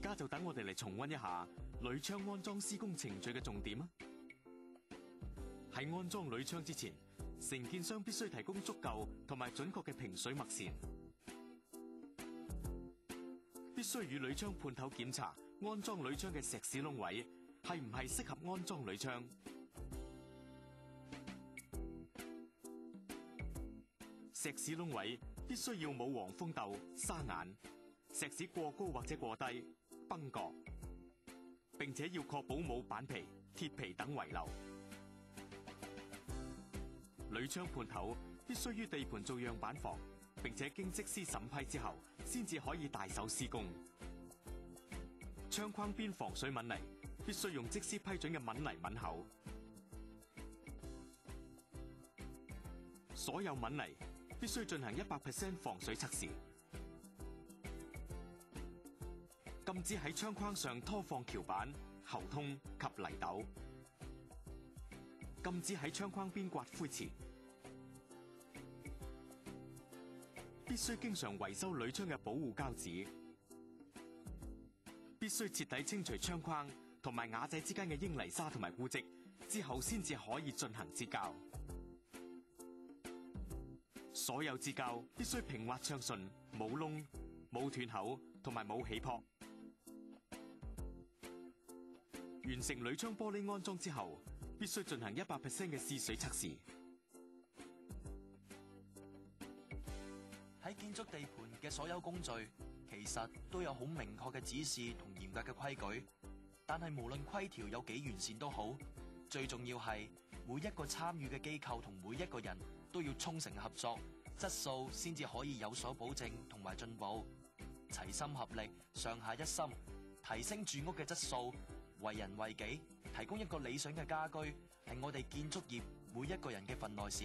家就等我哋嚟重溫一下鋁窗安裝施工程序嘅重點啊！喺安裝鋁窗之前，承建商必須提供足夠同埋準確嘅平水墨線，必須與鋁窗判頭檢查安裝鋁窗嘅石屎窿位係唔係適合安裝鋁窗。石屎窿位必須要冇黃蜂竇、沙眼，石屎過高或者過低、崩角，並且要確保冇板皮、鐵皮等遺留。鋁窗判頭必須於地盤做樣板房，並且經則師審批之後，先至可以大手施工。窗框邊防水抿泥必須用則師批准嘅抿泥抿口。所有抿泥必須進行100% 防水測試。禁止喺窗框上拖放橋板、喉通及泥斗。禁止喺窗框邊刮灰塵。必須經常維修鋁窗嘅保護膠紙。必須徹底清除窗框同埋瓦仔之間嘅英泥沙同埋污漬，之後先至可以進行支膠。所有支膠必須平滑暢順，冇窿、冇斷口同埋冇起泡。完成鋁窗玻璃安裝之後，必須進行100% 嘅試水測試。喺建築地盤嘅所有工序，其實都有好明確嘅指示同嚴格嘅規矩。但係無論規條有幾完善都好，最重要係每一個參與嘅機構同每一個人都要衷誠合作，質素先至可以有所保證同埋進步。齊心合力，上下一心，提升住屋嘅質素。為人為己，提供一個理想嘅家居，係我哋建築業每一個人嘅份內事。